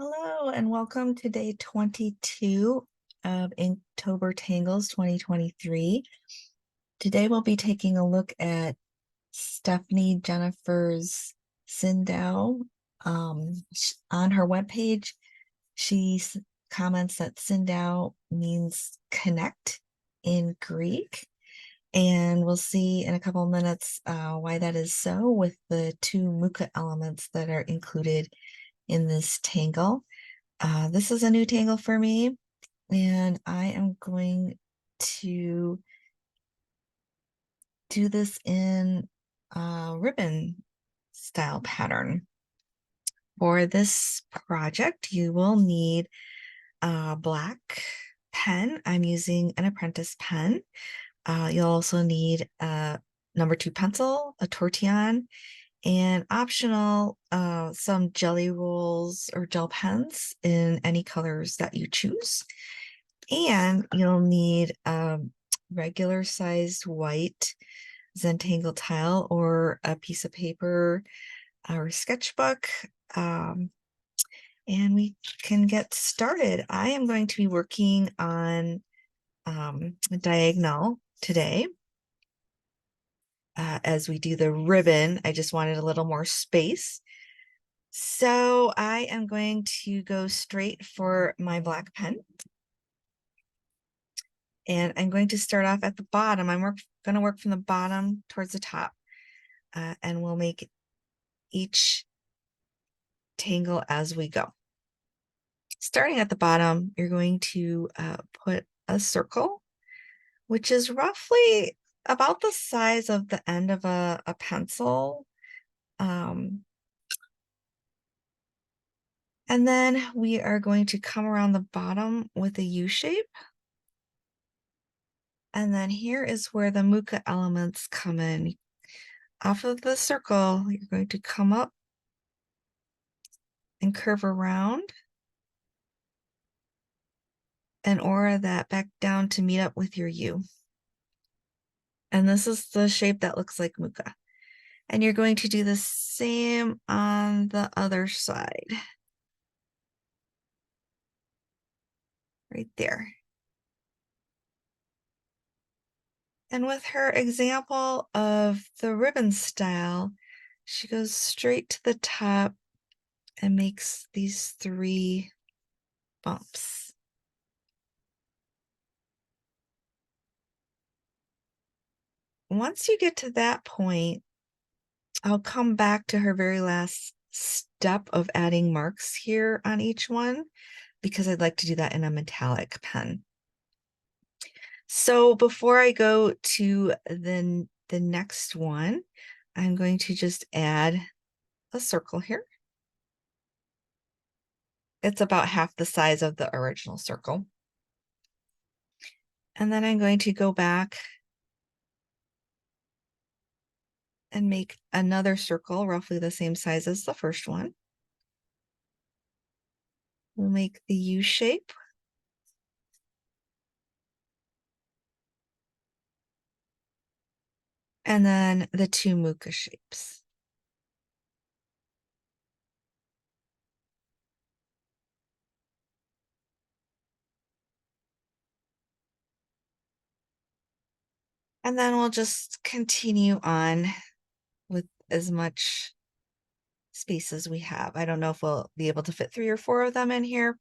Hello and welcome to day 22 of Inktober Tangles 2023. Today we'll be taking a look at Stephanie Jennifer's Syndeo. On her webpage, she comments that Syndeo means connect in Greek. And we'll see in a couple of minutes why that is so with the two muka elements that are included in this tangle. This is a new tangle for me, and I am going to do this in a ribbon style pattern. For this project, you will need a black pen. I'm using an apprentice pen. You'll also need a number 2 pencil, a tortillon, and optional some jelly rolls or gel pens in any colors that you choose. And you'll need a regular sized white Zentangle tile or a piece of paper or sketchbook. And we can get started. I am going to be working on a diagonal today. As we do the ribbon, I just wanted a little more space. So I am going to go straight for my black pen. And I'm going to start off at the bottom. I'm going to work from the bottom towards the top. And we'll make each tangle as we go. Starting at the bottom, you're going to put a circle, which is roughly about the size of the end of a pencil. And then we are going to come around the bottom with a U shape. And then here is where the muka elements come in. Off of the circle, you're going to come up and curve around and aura that back down to meet up with your U. And this is the shape that looks like muka. And you're going to do the same on the other side. Right there. And with her example of the ribbon style, she goes straight to the top and makes these 3 bumps. Once you get to that point, I'll come back to her very last step of adding marks here on each one, because I'd like to do that in a metallic pen. So before I go to the next one, I'm going to just add a circle here. It's about half the size of the original circle. And then I'm going to go back and make another circle roughly the same size as the first one. We'll make the U shape. And then the 2 muka shapes. And then we'll just continue on with as much space as we have. I don't know if we'll be able to fit 3 or 4 of them in here,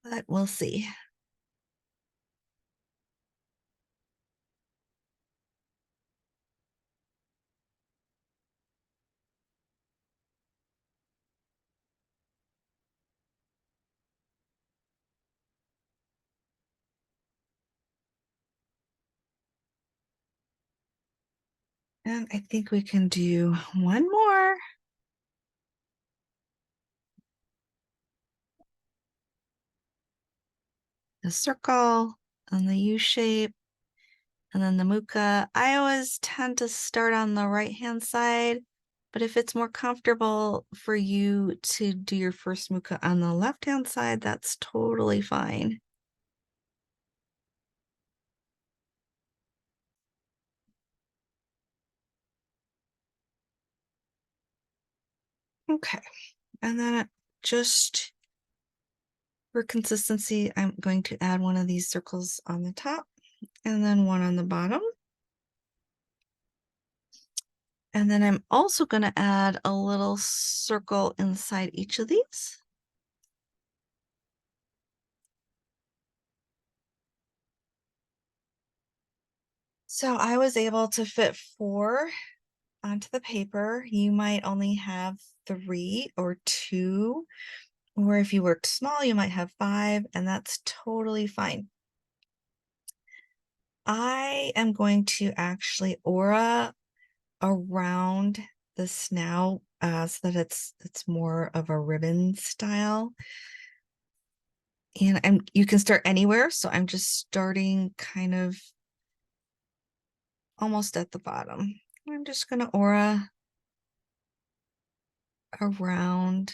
but we'll see. And I think we can do one more. The circle and the U shape, and then the muka. I always tend to start on the right-hand side, but if it's more comfortable for you to do your first muka on the left-hand side, that's totally fine. Okay, and then just for consistency, I'm going to add one of these circles on the top and then one on the bottom. And then I'm also going to add a little circle inside each of these. So I was able to fit 4 onto the paper. You might only have 3 or 2, or if you worked small, you might have 5, and that's totally fine. I am going to actually aura around the snout so that it's more of a ribbon style. And you can start anywhere, so I'm just starting kind of almost at the bottom. I'm just going to aura around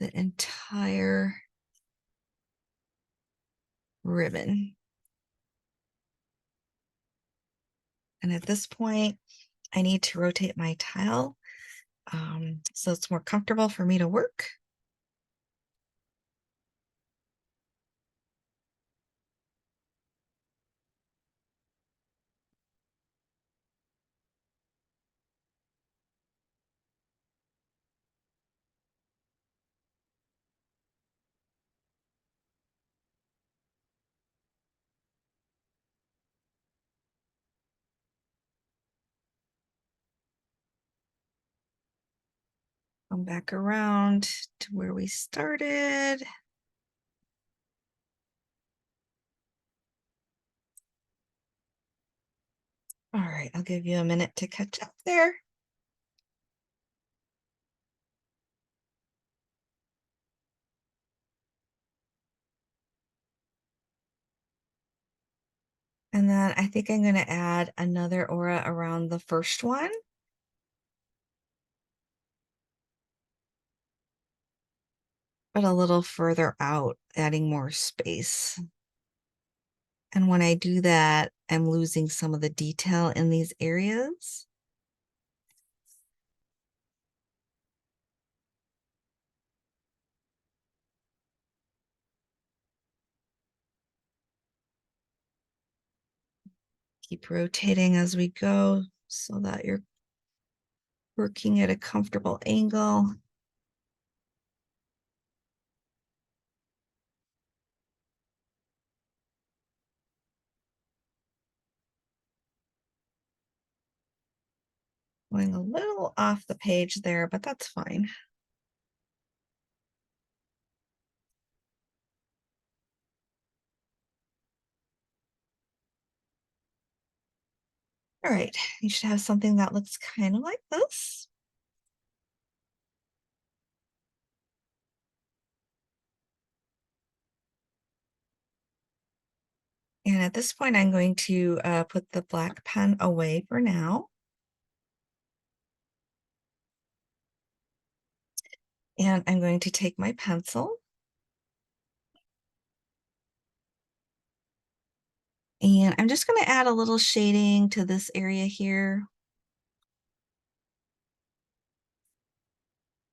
the entire ribbon. And at this point, I need to rotate my tile so it's more comfortable for me to work. Come back around to where we started. All right, I'll give you a minute to catch up there. And then I think I'm going to add another aura around the first one. But a little further out, adding more space. And when I do that, I'm losing some of the detail in these areas. Keep rotating as we go so that you're working at a comfortable angle. Going a little off the page there, but that's fine. All right, you should have something that looks kind of like this. And at this point, I'm going to put the black pen away for now. And I'm going to take my pencil. And I'm just going to add a little shading to this area here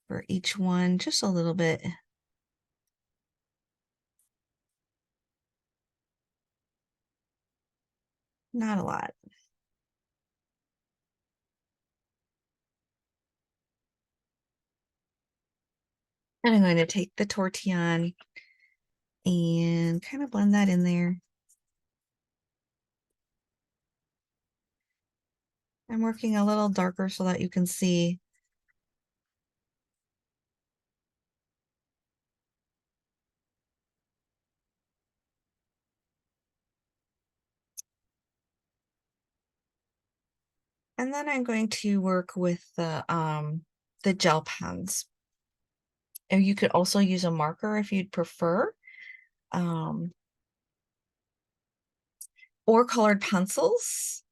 for each one, just a little bit. Not a lot. And I'm going to take the tortillon and kind of blend that in there. I'm working a little darker so that you can see. And then I'm going to work with the gel pens. And you could also use a marker if you'd prefer. Or colored pencils.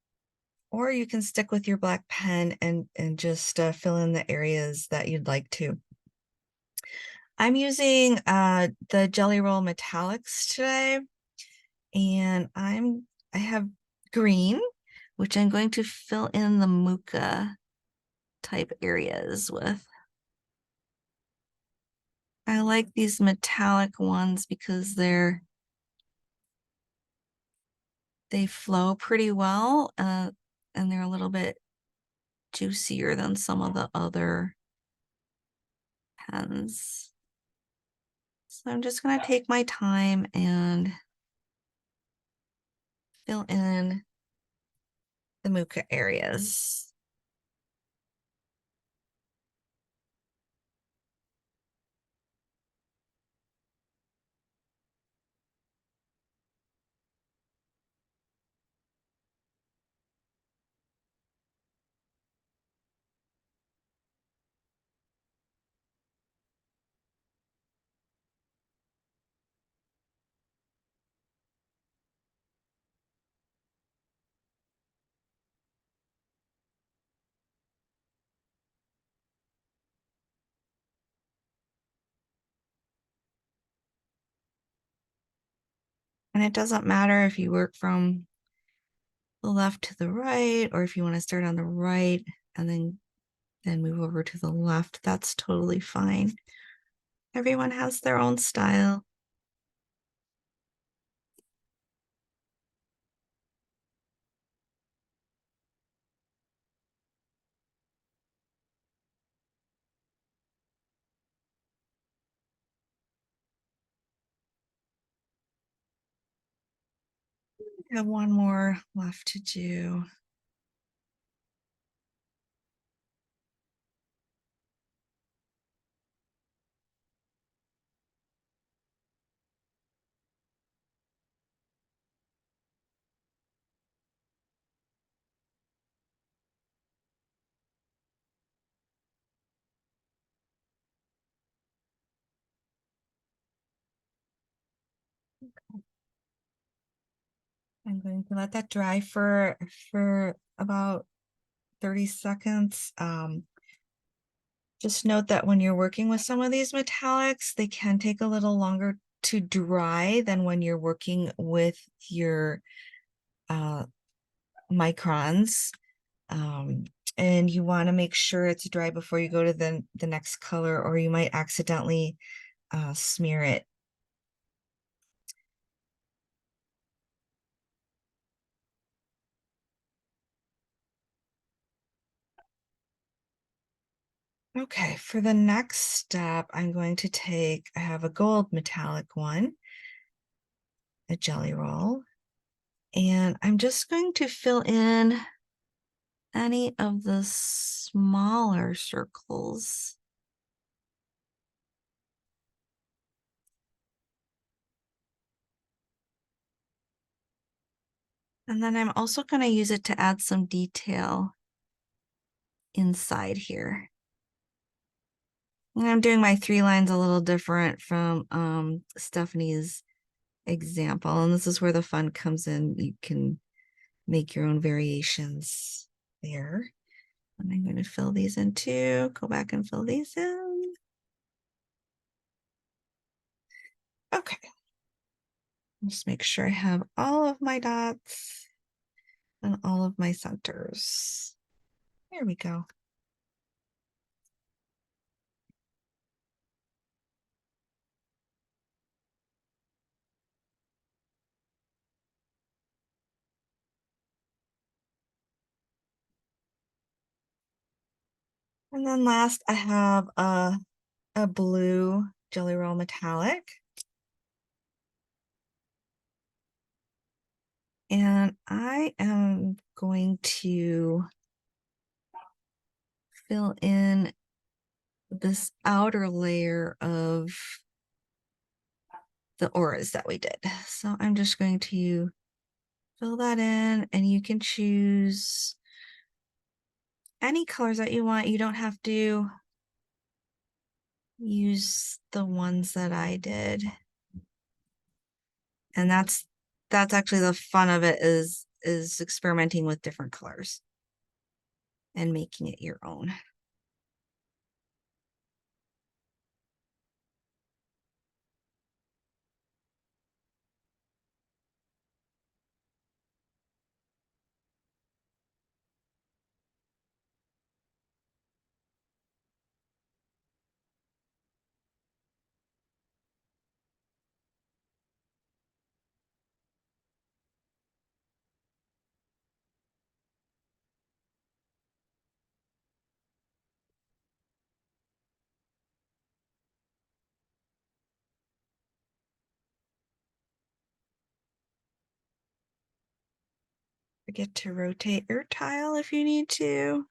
Or you can stick with your black pen and just fill in the areas that you'd like to. I'm using the Gelly Roll Metallics today, and I have green, which I'm going to fill in the Muka type areas with. I like these metallic ones because they flow pretty well, and they're a little bit juicier than some of the other pens. So I'm just going to take my time and fill in the muka areas. And it doesn't matter if you work from the left to the right, or if you want to start on the right and then move over to the left, that's totally fine. Everyone has their own style. I have one more left to do. I'm going to let that dry for about 30 seconds. Just note that when you're working with some of these metallics, they can take a little longer to dry than when you're working with your microns. And you want to make sure it's dry before you go to the next color, or you might accidentally smear it. Okay, for the next step, I'm going to I have a gold metallic one, a jelly roll, and I'm just going to fill in any of the smaller circles. And then I'm also going to use it to add some detail inside here. And I'm doing my 3 lines a little different from Stephanie's example. And this is where the fun comes in. You can make your own variations there. And I'm going to fill these in too. Go back and fill these in. Okay. Just make sure I have all of my dots and all of my centers. There we go. And then last, I have a blue Gelly Roll Metallic. And I am going to fill in this outer layer of the auras that we did. So I'm just going to fill that in, and you can choose any colors that you want. You don't have to use the ones that I did. And that's actually the fun of it, is experimenting with different colors and making it your own. forget to rotate your tile if you need to.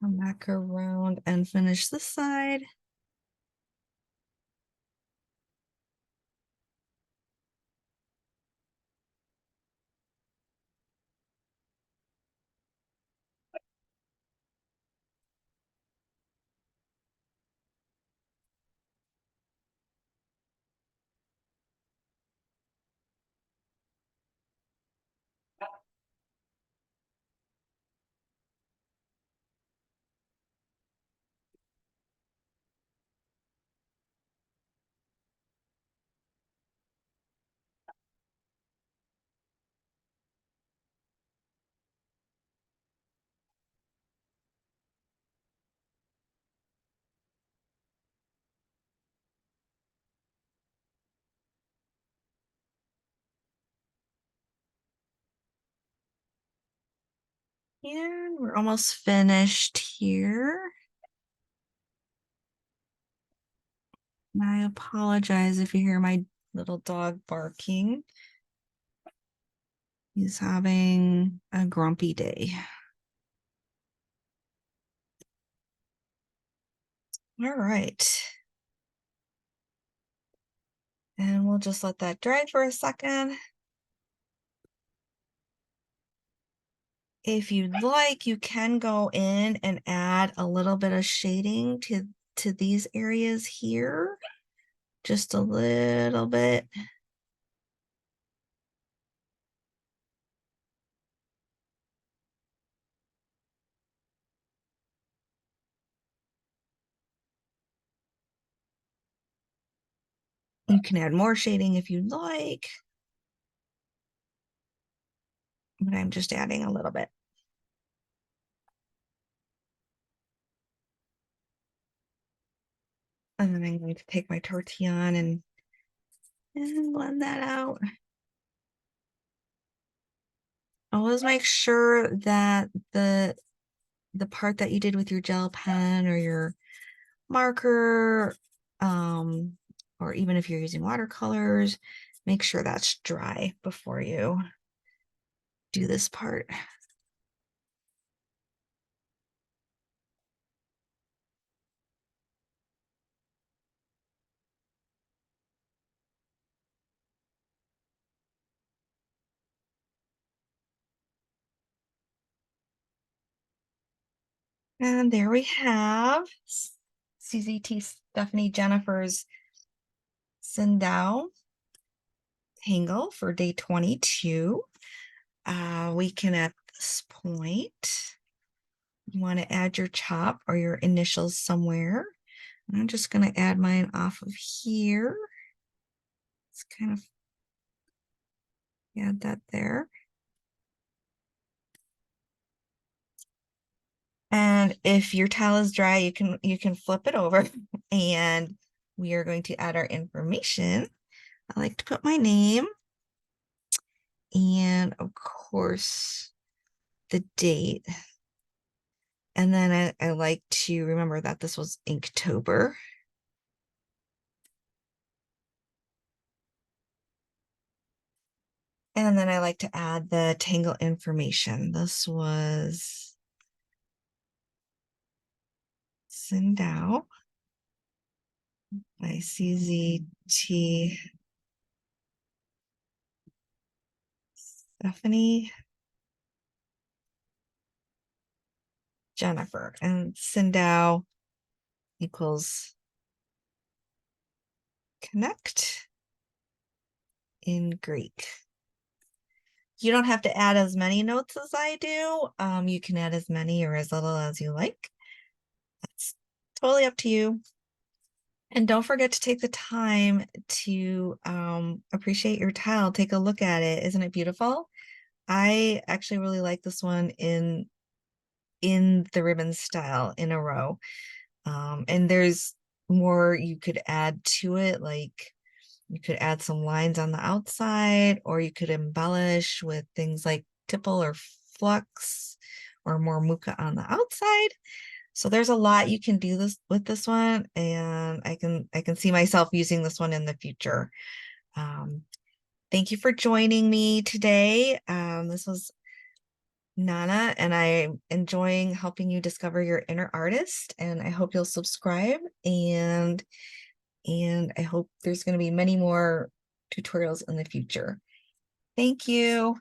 Come back around and finish this side. And we're almost finished here. And I apologize if you hear my little dog barking. He's having a grumpy day. All right. And we'll just let that dry for a second. If you'd like, you can go in and add a little bit of shading to these areas here. Just a little bit. You can add more shading if you'd like, but I'm just adding a little bit. And then I'm going to take my tortillon and blend that out. Always make sure that the part that you did with your gel pen or your marker, or even if you're using watercolors, make sure that's dry before you do this part. And there we have CZT Stephanie Jennifer's Syndeo Tangle for day 22. We can at this point, you want to add your chop or your initials somewhere. And I'm just going to add mine off of here. It's kind of add that there. And if your towel is dry, you can flip it over and we are going to add our information. I like to put my name and of course the date. And then I like to remember that this was Inktober. And then I like to add the tangle information. This was Syndeo by CZT Stephanie Jennifer. And Syndeo equals connect in Greek. You don't have to add as many notes as I do. You can add as many or as little as you like. That's totally up to you. And don't forget to take the time to appreciate your tile. Take a look at it. Isn't it beautiful? I actually really like this one in the ribbon style in a row. And there's more you could add to it, like you could add some lines on the outside, or you could embellish with things like tipple or flux or more muka on the outside. So there's a lot you can do with this one, and I can see myself using this one in the future. Thank you for joining me today. This was Nana, and I'm enjoying helping you discover your inner artist, and I hope you'll subscribe, and I hope there's going to be many more tutorials in the future. Thank you.